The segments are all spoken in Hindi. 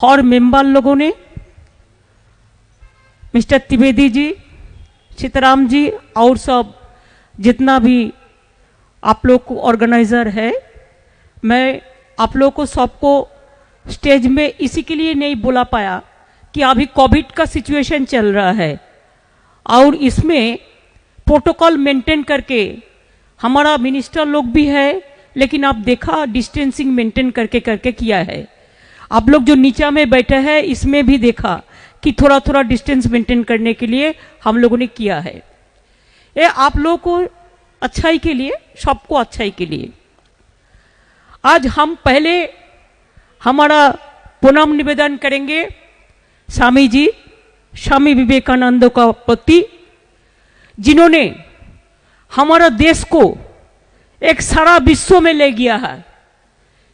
और मेंबर लोगों ने, मिस्टर त्रिवेदी जी, सीताराम जी और सब जितना भी आप लोग को ऑर्गेनाइजर है, मैं आप लोग को सबको स्टेज में इसी के लिए नहीं बुला पाया कि अभी कोविड का सिचुएशन चल रहा है और इसमें प्रोटोकॉल मेंटेन करके हमारा मिनिस्टर लोग भी है, लेकिन आप देखा डिस्टेंसिंग मेंटेन करके करके किया है। आप लोग जो नीचा में बैठे हैं इसमें भी देखा कि थोड़ा थोड़ा डिस्टेंस मेंटेन करने के लिए हम लोगों ने किया है। ये आप लोगों को अच्छाई के लिए, सबको अच्छाई के लिए। आज हम पहले हमारा प्रणाम निवेदन करेंगे स्वामी जी, स्वामी विवेकानंद का प्रति, जिन्होंने हमारा देश को एक सारा विश्व में ले गया है।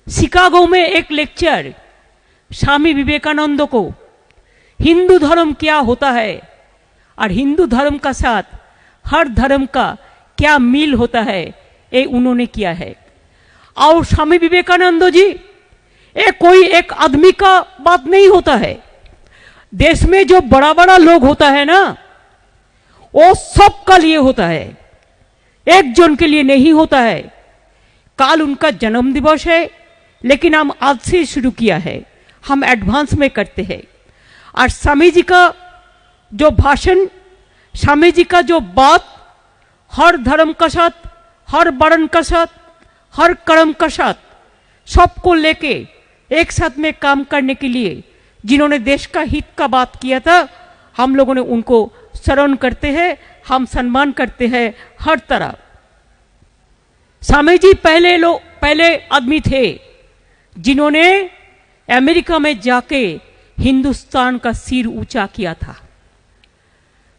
शिकागो में एक लेक्चर स्वामी विवेकानंद को हिंदू धर्म क्या होता है और हिंदू धर्म का साथ हर धर्म का क्या मिल होता है, ये उन्होंने किया है। और स्वामी विवेकानंद जी ये कोई एक आदमी का बात नहीं होता है। देश में जो बड़ा बड़ा लोग होता है ना, वो सबका लिए होता है, एक जन के लिए नहीं होता है। कल उनका जन्म दिवस है, लेकिन हम आज से शुरू किया है, हम एडवांस में करते हैं। और स्वामी जी का जो भाषण, स्वामी जी का जो बात, हर धर्म का साथ, हर वर्ण का साथ, हर कर्म का साथ, सबको लेके एक साथ में काम करने के लिए जिन्होंने देश का हित का बात किया था, हम लोगों ने उनको स्मरण करते हैं, हम सम्मान करते हैं हर तरह। स्वामी जी पहले आदमी थे जिन्होंने अमेरिका में जाके हिंदुस्तान का सिर ऊंचा किया था।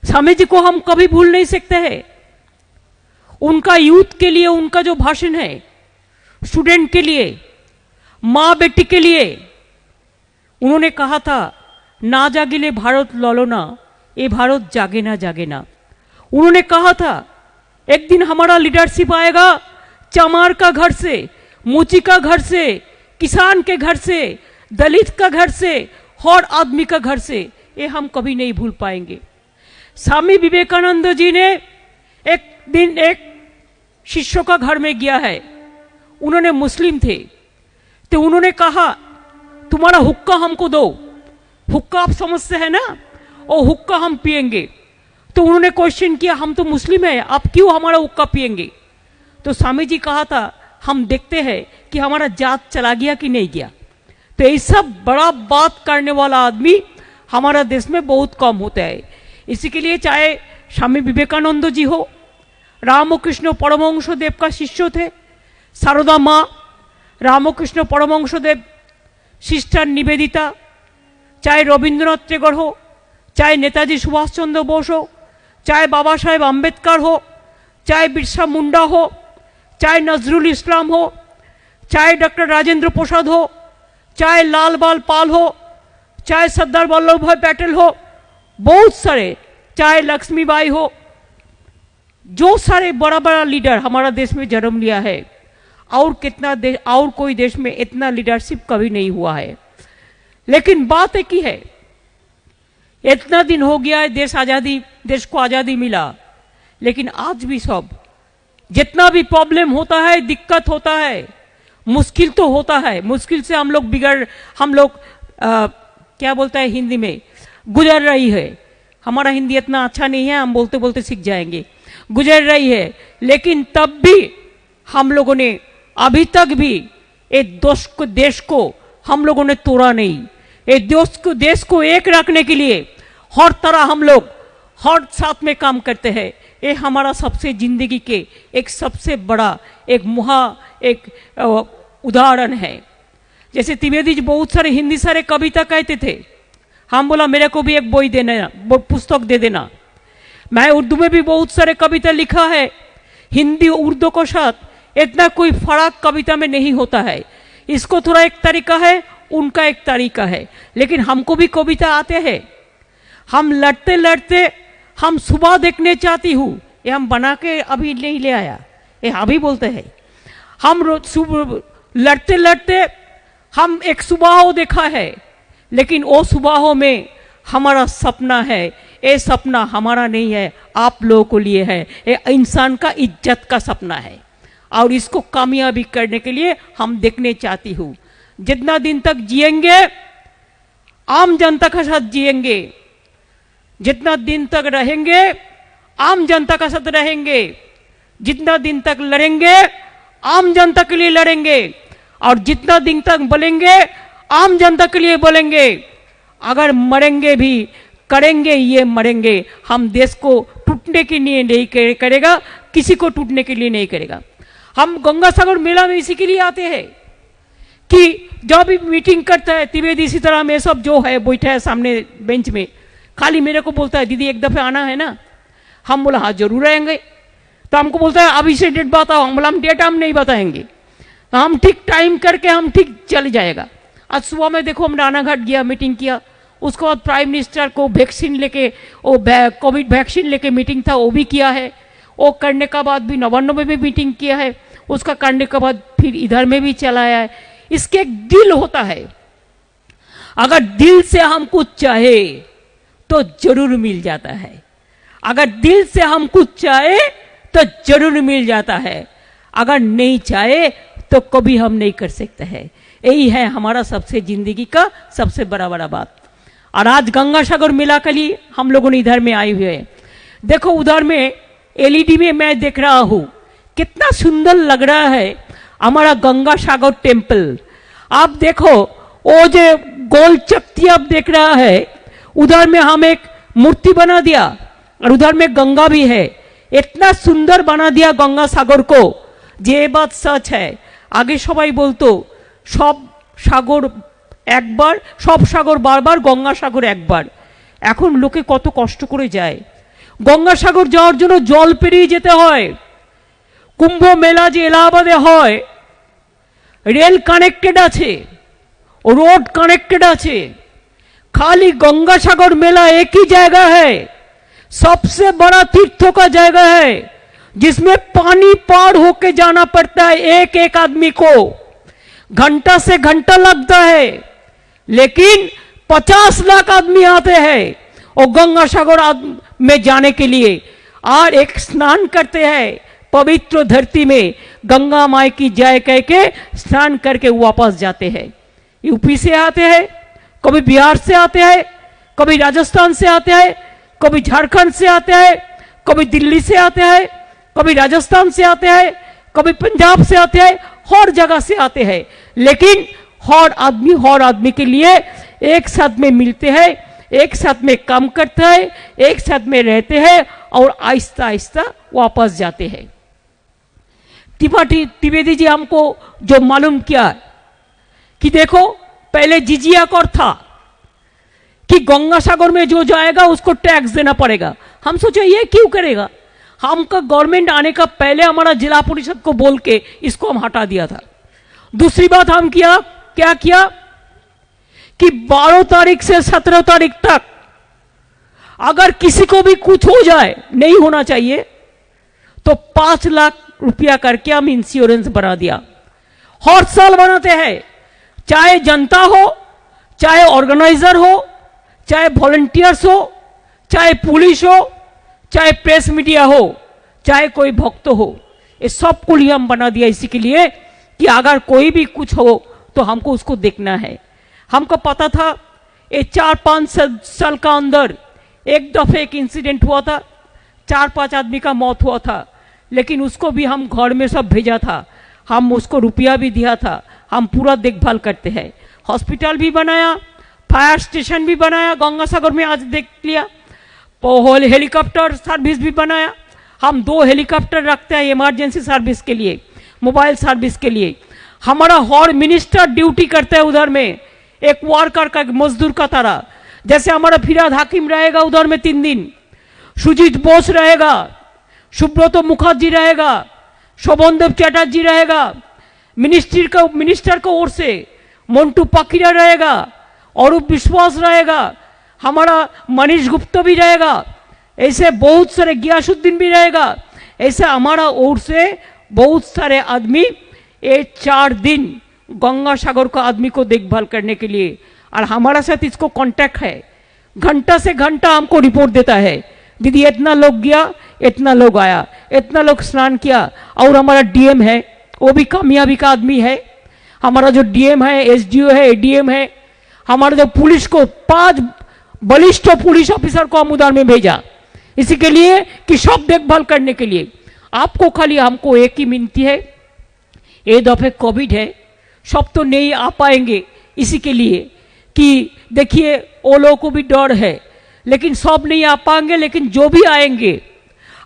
स्वामी जी को हम कभी भूल नहीं सकते हैं। उनका यूथ के लिए उनका जो भाषण है, स्टूडेंट के लिए, माँ बेटी के लिए, उन्होंने कहा था ना जागिले भारत लौलो ना, ये भारत जागे ना जागे ना। उन्होंने कहा था एक दिन हमारा लीडरशिप आएगा चमार का घर से, मोची का घर से, किसान के घर से, दलित का घर से, हर आदमी का घर से। ये हम कभी नहीं भूल पाएंगे। स्वामी विवेकानंद जी ने एक दिन एक शिष्य का घर में गया है, उन्होंने मुस्लिम थे, तो उन्होंने कहा तुम्हारा हुक्का हमको दो। हुक्का आप समझते हैं ना, और हुक्का हम पिएंगे। तो उन्होंने क्वेश्चन किया हम तो मुस्लिम हैं, आप क्यों हमारा हुक्का पिएंगे? तो स्वामी जी कहा था हम देखते हैं कि हमारा जात चला गया कि नहीं गया। तो ये सब बड़ा बात करने वाला आदमी हमारा देश में बहुत कम होता है। इसी के लिए चाहे स्वामी विवेकानंद जी हो, रामकृष्ण परमहंस देव का शिष्य थे, शारदा माँ, रामकृष्ण परमहंस देव, सिस्टर निवेदिता, चाहे रविंद्रनाथ टैगोर हो, चाहे नेताजी सुभाष चंद्र बोस हो, चाहे बाबा साहेब अम्बेडकर हो, चाहे बिरसा मुंडा हो, चाहे नजरुल इस्लाम हो, चाहे डॉक्टर राजेंद्र प्रसाद हो, चाहे लाल बाल पाल हो, चाहे सरदार वल्लभ भाई पटेल हो, बहुत सारे, चाहे लक्ष्मीबाई हो, जो सारे बड़ा बड़ा लीडर हमारा देश में जन्म लिया है, और कितना देश, और कोई देश में इतना लीडरशिप कभी नहीं हुआ है। लेकिन बात एक ही है, इतना दिन हो गया है देश को आज़ादी मिला, लेकिन आज भी सब जितना भी प्रॉब्लम होता है, दिक्कत होता है, मुश्किल तो होता है, मुश्किल से हम लोग क्या बोलता है हिंदी में, गुजर रही है। हमारा हिंदी इतना अच्छा नहीं है, हम बोलते बोलते सीख जाएंगे, गुजर रही है। लेकिन तब भी हम लोगों ने अभी तक भी एक देश को हम लोगों ने तोड़ा नहीं। एक देश को एक रखने के लिए हर तरह हम लोग हर साथ में काम करते हैं। ये हमारा सबसे जिंदगी के एक सबसे बड़ा एक उदाहरण है। जैसे त्रिवेदी जी बहुत सारे हिंदी सारे कविता कहते थे, हम बोला मेरे को भी एक बोई देना, पुस्तक दे देना। मैं उर्दू में भी बहुत सारे कविता लिखा है, हिंदी उर्दू के साथ इतना कोई फर्क कविता में नहीं होता है। इसको थोड़ा एक तरीका है, उनका एक तरीका है, लेकिन हमको भी कविता आते हैं। हम लड़ते लड़ते हम सुबह देखने चाहती हूँ, ये हम बना के अभी नहीं ले आया, ये अभी बोलते हैं। हम लड़ते लड़ते हम एक सुबह देखा है, लेकिन वो सुबहों में हमारा सपना है, ये सपना हमारा नहीं है, आप लोगों को लिए है। ये इंसान का इज्जत का सपना है और इसको कामयाबी करने के लिए हम देखने चाहती हूँ। जितना दिन तक जिएंगे आम जनता के साथ जिएंगे, जितना दिन तक रहेंगे आम जनता के साथ रहेंगे, जितना दिन तक लड़ेंगे आम जनता के लिए लड़ेंगे और जितना दिन तक बोलेंगे आम जनता के लिए बोलेंगे। अगर मरेंगे भी करेंगे ये मरेंगे, हम देश को टूटने के लिए नहीं करेगा, किसी को टूटने के लिए नहीं करेगा। हम गंगा सागर मेला में इसी के लिए आते हैं कि जब भी मीटिंग करता है त्रिवेदी सीताराम ये सब जो है बैठा है सामने बेंच में, खाली मेरे को बोलता है दीदी एक दफे आना है ना। हम बोला हाँ जरूर आएंगे। तो हमको बोलता है अभी से डेट बताओ। हम बोला हम डेट हम नहीं बताएंगे, हम ठीक टाइम करके हम ठीक चल जाएगा। आज सुबह में देखो हम रानाघाट गया, मीटिंग किया, उसके बाद प्राइम मिनिस्टर को वैक्सीन लेके वो कोविड वैक्सीन लेके मीटिंग था वो भी किया है। वो करने का बाद भी नवान्नवे में मीटिंग किया है, उसका करने के बाद फिर इधर में भी चला आया है। इसके एक दिल होता है, अगर दिल से हम कुछ चाहे तो जरूर मिल जाता है। अगर दिल से हम कुछ चाहे तो जरूर मिल जाता है, अगर नहीं चाहे तो कभी हम नहीं कर सकते हैं। यही है हमारा सबसे जिंदगी का सबसे बड़ा बात। और आज गंगा सागर मेला के लिए हम लोगों ने इधर में आए हुए हैं। देखो उधर में एलईडी में मैं देख रहा हूं कितना सुंदर लग रहा है हमारा गंगा सागर टेम्पल। आप देखो वो जो गोल चक्ती आप देख रहा है, उधर में हम एक मूर्ति बना दिया और उधर में गंगा भी है। इतना सुंदर बना दिया गंगा सागर को, ये बात सच है। आगे सबाई बोलतो सब सागर একবার, সব সাগর বারবার, গঙ্গা সাগর একবার। এখন লোকে কত কষ্ট করে যায় গঙ্গা সাগর যাওয়ার জন্য, জল পেরিয়ে যেতে হয়। কুম্ভ মেলা যে এলাহাবাদে হয়, রেল কানেক্টেড আছে, रोड कनेक्टेड আছে, खाली गंगा सागर मेला एक ही जगह है, सबसे बड़ा तीर्थों का जगह है जिसमें पानी पार होके जाना पड़ता है एक एक आदमी को, घंटा से घंटा लगता है। लेकिन 50 लाख आदमी आते हैं और गंगा सागर में जाने के लिए, और एक स्नान करते हैं पवित्र धरती में, गंगा माई की जय कह के स्नान करके वापस जाते हैं। यूपी से आते हैं, कभी बिहार से आते हैं, कभी राजस्थान से आते हैं, कभी झारखंड से आते हैं, कभी दिल्ली से आते हैं, कभी राजस्थान से आते हैं, कभी पंजाब से आते हैं, हर जगह से आते हैं। लेकिन हर आदमी के लिए एक साथ में मिलते हैं, एक साथ में काम करते हैं, एक साथ में रहते हैं और आहिस्ता आहिस्ता वापस जाते हैं। त्रिवेदी जी हमको जो मालूम किया कि देखो पहले जिजिया कर था कि गंगा सागर में जो जाएगा उसको टैक्स देना पड़ेगा। हम सोचे ये क्यों करेगा, हमका गवर्नमेंट आने का पहले हमारा जिला परिषद को बोल के इसको हम हटा दिया था। दूसरी बात हम क्या किया कि 12 तारीख से 17 तारीख तक अगर किसी को भी कुछ हो जाए, नहीं होना चाहिए, तो 5 लाख रुपया करके हम इंश्योरेंस बना दिया। हर साल बनाते हैं, चाहे जनता हो, चाहे ऑर्गेनाइजर हो, चाहे वॉलंटियर्स हो, चाहे पुलिस हो, चाहे प्रेस मीडिया हो, चाहे कोई भक्त हो, ये सब को लिए हम बना दिया इसी के लिए कि अगर कोई भी कुछ हो तो हमको उसको देखना है। हमको पता था ये 4-5 साल का अंदर एक दफे एक इंसिडेंट हुआ था, 4-5 आदमी का मौत हुआ था, लेकिन उसको भी हम घर में सब भेजा था, हम उसको रुपया भी दिया था, हम पूरा देखभाल करते हैं। हॉस्पिटल भी बनाया, फायर स्टेशन भी बनाया, गंगा सागर में आज देख लिया, हेलीकॉप्टर सर्विस भी बनाया। हम 2 हेलीकॉप्टर रखते हैं इमरजेंसी सर्विस के लिए, मोबाइल सर्विस के लिए। हमारा हर मिनिस्टर ड्यूटी करते हैं उधर में, एक वर्कर का, मजदूर का तरह। जैसे हमारा फिराद हाकिम रहेगा उधर में 3 दिन, सुजीत बोस रहेगा, सुब्रत मुखर्जी रहेगा, शोभनदेव चैटर्जी रहेगा, मिनिस्टर को ओर से मंटू पाखीरा रहेगा, अरूप विश्वास रहेगा, हमारा मनीष गुप्ता भी रहेगा, ऐसे बहुत सारे, गियासुद्दीन भी रहेगा। ऐसे हमारा ओर से बहुत सारे आदमी ये 4 दिन गंगा सागर का आदमी को देखभाल करने के लिए। और हमारा साथ इसको कांटेक्ट है, घंटा से घंटा हमको रिपोर्ट देता है, दीदी इतना लोग गया, इतना लोग आया, इतना लोग स्नान किया। और हमारा डीएम है, वो भी कामयाबी का आदमी है, हमारा जो डीएम है, एसडीओ है, एडीएम है, हमारे जो पुलिस को 5 बलिष्ठ पुलिस ऑफिसर को हम उधर में भेजा, इसी के लिए कि सब देखभाल करने के लिए। आपको खाली हमको एक ही विनती है, ये दफे कोविड है, सब तो नहीं आ पाएंगे, इसी के लिए कि देखिए वो लोगों को भी डर है, लेकिन सब नहीं आ पाएंगे, लेकिन जो भी आएंगे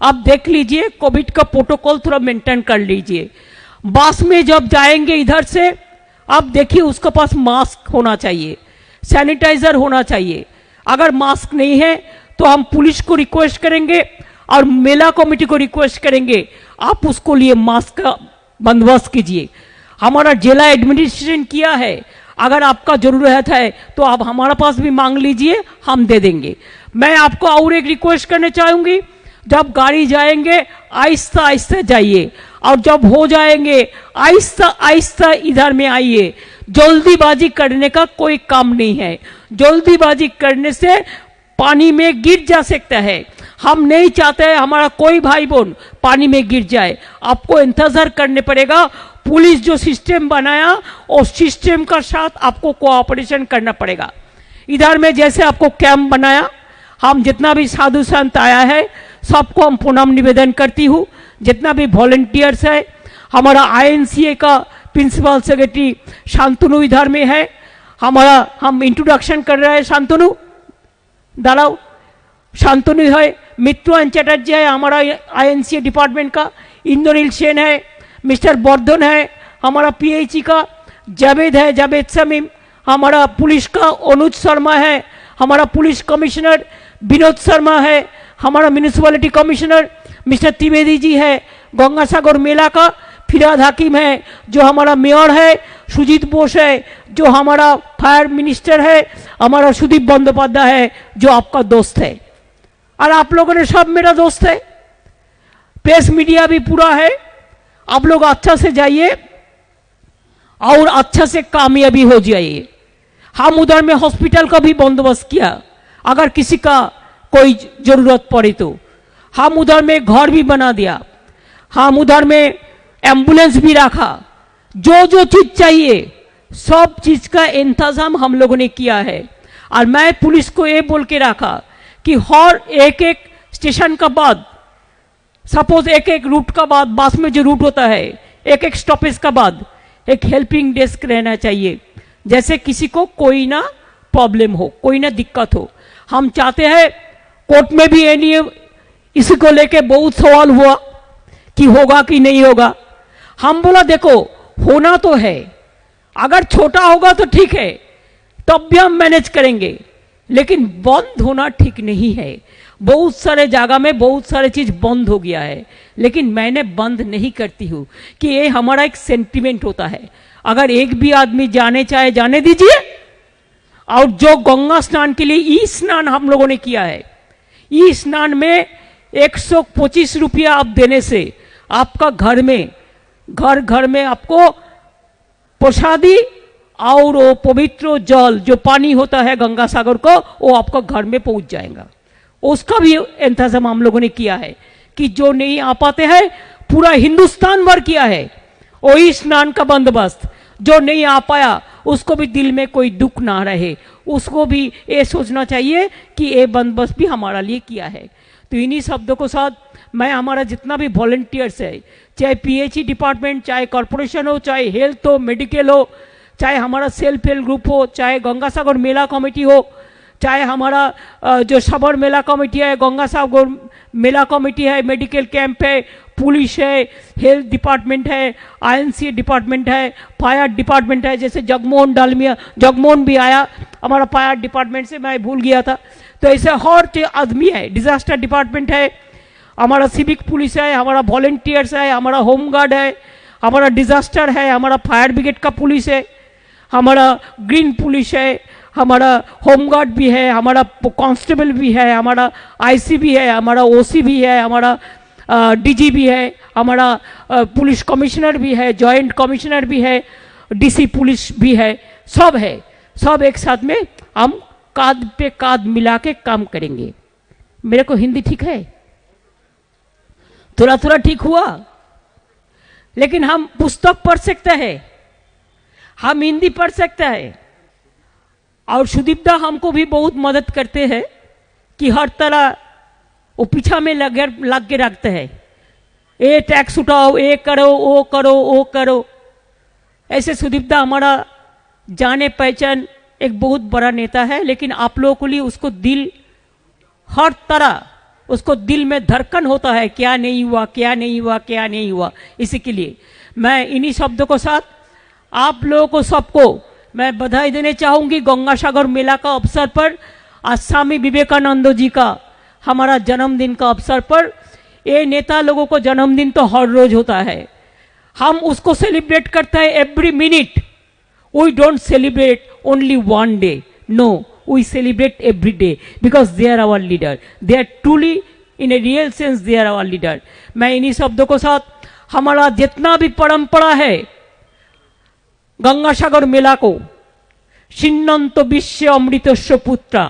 आप देख लीजिए, कोविड का प्रोटोकॉल थोड़ा मेंटेन कर लीजिए। बस में जब जाएंगे इधर से, आप देखिए उसके पास मास्क होना चाहिए, सैनिटाइजर होना चाहिए। अगर मास्क नहीं है तो हम पुलिस को रिक्वेस्ट करेंगे और मेला कमेटी को रिक्वेस्ट करेंगे, आप उसको लिए मास्क का बंदोबस्त कीजिए। हमारा जिला एडमिनिस्ट्रेशन किया है, अगर आपका जरूरत है तो आप हमारे पास भी मांग लीजिए, हम दे देंगे। मैं आपको और एक रिक्वेस्ट करना चाहूंगी, जब गाड़ी जाएंगे आहिस्ता आहिस्ता जाइए, और जब हो जाएंगे आहिस्ता आहिस्ता इधर में आइए। जल्दीबाजी करने का कोई काम नहीं है, जल्दीबाजी करने से पानी में गिर जा सकता है। हम नहीं चाहते हमारा कोई भाई बहन पानी में गिर जाए, आपको इंतजार करने पड़ेगा। पुलिस जो सिस्टम बनाया उस सिस्टम का साथ आपको कोऑपरेशन करना पड़ेगा। इधर में जैसे आपको कैंप बनाया, हम जितना भी साधु संत आया है सबको हम प्रणाम निवेदन करती हूँ, जितना भी वॉलंटियर्स है, हमारा आईएनसीए का प्रिंसिपल सेक्रेटरी शांतनु इधर में है, हम इंट्रोडक्शन कर रहे हैं। शांतनु दालाओ, शांतनु है, मित्रुआन चैटर्जी है हमारा आईएनसीए डिपार्टमेंट का, इंद्रनील सेन है, मिस्टर वर्धन है हमारा पीएचई का, जावेद है, जावेद समीम, हमारा पुलिस का अनुज शर्मा है, हमारा पुलिस कमिश्नर विनोद शर्मा है, हमारा municipality commissioner mister Trivedi ji है, गंगासागर मेला का फिराद हाकिम है जो हमारा मेयर है, सुजीत बोस है जो हमारा फायर मिनिस्टर है, हमारा सुदीप बंदोपाध्याय है जो आपका दोस्त है, और आप लोगों ने सब मेरा दोस्त है। प्रेस मीडिया भी पूरा है, आप लोग अच्छा से जाइए और अच्छा से कामयाबी हो जाइए। हम उधर में हॉस्पिटल का भी बंदोबस्त किया, अगर किसी का कोई जरूरत पड़े तो हम उधर में घर भी बना दिया, हम उधर में एम्बुलेंस भी रखा, जो जो चीज चाहिए सब चीज का इंतजाम हम लोगों ने किया है। और मैं पुलिस को ये बोल के रखा कि हर एक एक स्टेशन का बाद, सपोज एक एक रूट का बाद, बस में जो रूट होता है एक एक स्टॉपेज का बाद एक हेल्पिंग डेस्क रहना चाहिए, जैसे किसी को कोई ना प्रॉब्लम हो, कोई ना दिक्कत हो। हम चाहते हैं, कोर्ट में भी ये नहीं, इसी को लेके बहुत सवाल हुआ कि होगा कि नहीं होगा। हम बोला देखो होना तो है, अगर छोटा होगा तो ठीक है, तब भी हम मैनेज करेंगे, लेकिन बंद होना ठीक नहीं है। बहुत सारे जगह में बहुत सारे चीज बंद हो गया है, लेकिन मैंने बंद नहीं करती हूँ कि ये हमारा एक सेंटिमेंट होता है। अगर एक भी आदमी जाने चाहे जाने दीजिए। और जो गंगा स्नान के लिए ई स्नान हम लोगों ने किया है, ई स्नान में 125 रुपया आप देने से आपका घर में आपको प्रसादी और वो पवित्र जल जो पानी होता है गंगा सागर को, वो आपका घर में पहुंच जाएगा। उसका भी इंतजाम हम लोगों ने किया है कि जो नहीं आ पाते हैं, पूरा हिंदुस्तान भर किया है वही स्नान का बंदोबस्त। जो नहीं आ पाया उसको भी दिल में कोई दुख ना रहे, उसको भी ये सोचना चाहिए कि ये बंदोबस्त भी हमारा लिए किया है। तो इन्हीं शब्दों को साथ मैं हमारा जितना भी वॉलंटियर्स है, चाहे पीएचई डिपार्टमेंट, चाहे कॉरपोरेशन हो, चाहे हेल्थ हो, मेडिकल हो, चाहे हमारा सेल्फ हेल्प ग्रुप हो, चाहे गंगासागर मेला कमेटी हो, चाहे हमारा जो सबर मेला कमेटी है, गंगासागर मेला कमेटी है, मेडिकल कैंप है, पुलिस है, हेल्थ डिपार्टमेंट है, आईएनसी डिपार्टमेंट है, फायर डिपार्टमेंट है, जैसे जगमोहन डालमिया जगमोहन भी आया हमारा फायर डिपार्टमेंट से, मैं भूल गया था। तो ऐसे हर आदमी है, डिजास्टर डिपार्टमेंट है, हमारा सिविक पुलिस है, हमारा वॉलंटियर्स है, हमारा होमगार्ड है, हमारा डिजास्टर है, हमारा फायर ब्रिगेड का पुलिस है, हमारा ग्रीन पुलिस है, हमारा होमगार्ड भी है, हमारा कांस्टेबल भी है, हमारा आईसी भी है, हमारा ओसी भी है, हमारा डीजी भी है, हमारा पुलिस कमिश्नर भी है, जॉइंट कमिश्नर भी है, डीसी पुलिस भी है, सब है। सब एक साथ में हम कांध पे कांध मिला के काम करेंगे। मेरे को हिंदी ठीक है, थोड़ा थोड़ा ठीक हुआ, लेकिन हम पुस्तक पढ़ सकते हैं, हम हिंदी पढ़ सकते हैं। और सुदीप दा हमको भी बहुत मदद करते हैं कि हर तरह वो पीछा में लग के रखते हैं, ये टैक्स उठाओ, ये करो, वो करो, वो करो। ऐसे सुदीप दा हमारा जाने पहचान एक बहुत बड़ा नेता है, लेकिन आप लोगों के लिए उसको दिल, हर तरह उसको दिल में धड़कन होता है, क्या नहीं हुआ, क्या नहीं हुआ, क्या नहीं हुआ। इसी के लिए मैं इन्हीं शब्दों के साथ आप लोगों को सबको मैं बधाई देने चाहूंगी। गंगासागर मेला का अवसर पर, आज स्वामी विवेकानंद जी का हमारा जन्मदिन का अवसर पर, ये नेता लोगों को जन्मदिन तो हर रोज होता है, हम उसको सेलिब्रेट करते हैं every minute. We don't celebrate only one day, no, we celebrate every day because they are our leader, they are truly in a real sense they are our leader। मैं इन्हीं शब्दों के साथ हमारा जितना भी परंपरा है गंगासागर मेला को छिन्नंत विश्व अमृतस्व पुत्रा,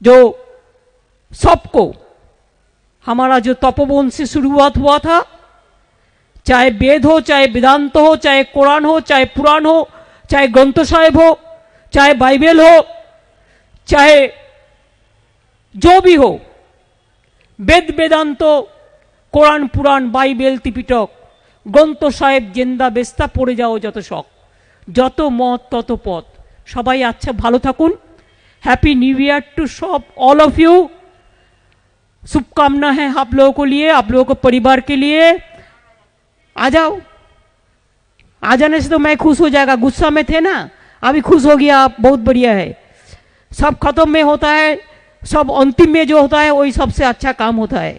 जो सबको हमारा जो तपोवन से शुरुआत हुआ था, चाहे वेद हो, चाहे वेदांत हो, चाहे कुरान हो, चाहे पुराण हो, चाहे ग्रंथ साहिब हो, चाहे बाइबल हो, चाहे जो भी हो, वेद वेदांत কোরআন পুরাণ বাইবেল ত্রিপিটক গ্রন্থ সাহেব জেন্দা বেস্তা পড়ে যাও যত শখ, যত মত তত পথ। সবাই আচ্ছা ভালো থাকুন। हैप्पी न्यू ईयर टू सब ऑल ऑफ यू। शुभकामना है आप लोगों को लिए, आप लोगों को परिवार के लिए। आ जाओ, आ जाने से तो मैं खुश हो जाएगा, गुस्सा में थे ना, अभी खुश हो गया आप, बहुत बढ़िया है। सब खत्म में होता है, सब अंतिम में जो होता है वही सबसे अच्छा काम होता है।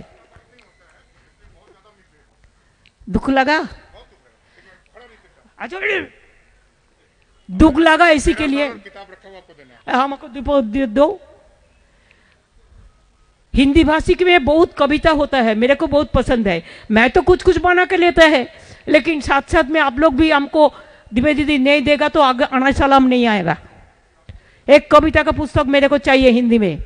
दुख लगा, अच्छा दुख लगा इसी के लिए हमको दो। हिंदी भाषी में बहुत कविता होता है, मेरे को बहुत पसंद है, मैं तो कुछ कुछ बना के लेता है, लेकिन साथ साथ में आप लोग भी हमको दिव्य दीदी नहीं देगा तो आगे आना सलाम नहीं आएगा। एक कविता का पुस्तक मेरे को चाहिए हिंदी में,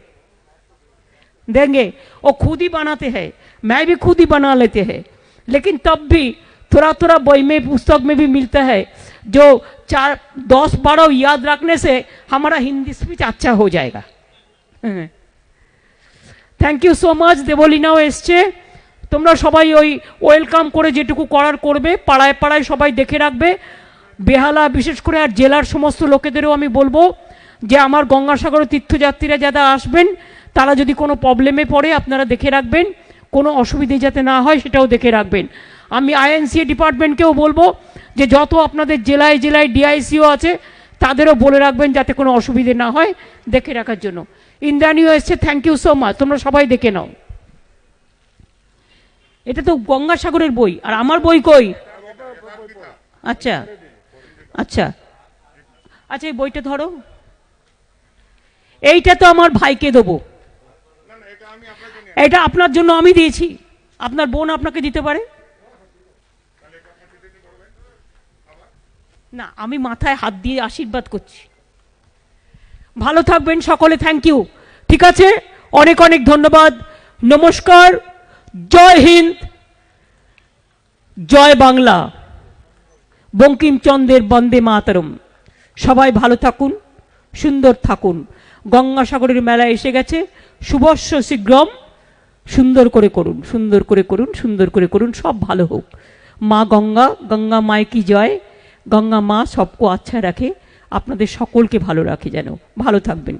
देंगे। वो खुद ही बनाते हैं, मैं भी खुद ही बना लेते हैं, लेकिन तब भी थोड़ा थोड़ा बही में पुस्तक में भी मिलता है, जो 4-10-12 याद रखने से हमारा हिंदी स्पीच अच्छा हो जाएगा। Thank you so much. देवलीनाও এসছে, তোমরা সবাই ওই ওয়েলকাম করে যেটুকু করার করবে, পাড়ায় পাড়ায় সবাই দেখে রাখবে। বেহালা বিশেষ করে আর জেলার সমস্ত লোকেদেরও আমি বলবো যে আমার গঙ্গাসাগর তীর্থযাত্রীরা যারা আসবেন তারা যদি কোনো প্রবলেমে পড়ে আপনারা দেখে রাখবেন, কোনো অসুবিধে যাতে না হয় সেটাও দেখে রাখবেন। আমি আইএনসিএ ডিপার্টমেন্টকেও বলবো যে যত আপনাদের জেলায় জেলায় ডিআইসিও আছে তাদেরও বলে রাখবেন যাতে কোনো অসুবিধে না হয়, দেখে রাখার জন্য। ইন্দ্রাণীও এসছে, থ্যাংক ইউ সো মাচ, তোমরা সবাই দেখে নাও। এটা তো গঙ্গাসাগরের বই, আর আমার বই কই? আচ্ছা আচ্ছা আচ্ছা, এই বইটা ধরো, এইটা তো আমার ভাইকে দেবো, এটা আপনার জন্য আমি দিয়েছি, আপনার বোন আপনাকে দিতে পারে না। আমি মাথায় হাত দিয়ে আশীর্বাদ করছি। ভালো থাকবেন সকলে, থ্যাংক ইউ। ঠিক আছে, অনেক অনেক ধন্যবাদ, নমস্কার, জয় হিন্দ, জয় বাংলা, বঙ্কিমচন্দ্রের বন্দে মাতরম। সবাই ভালো থাকুন, সুন্দর থাকুন। গঙ্গাসাগরের মেলা এসে গেছে, শুভস্য শীঘ্রম। সুন্দর করে করুন, সুন্দর করে করুন, সুন্দর করে করুন, সব ভালো হোক। মা গঙ্গা, গঙ্গা মায় কি জয়। গঙ্গা মা সবকো আচ্ছা রাখে, আপনাদের সকলকে ভালো রাখে যেন। ভালো থাকবেন।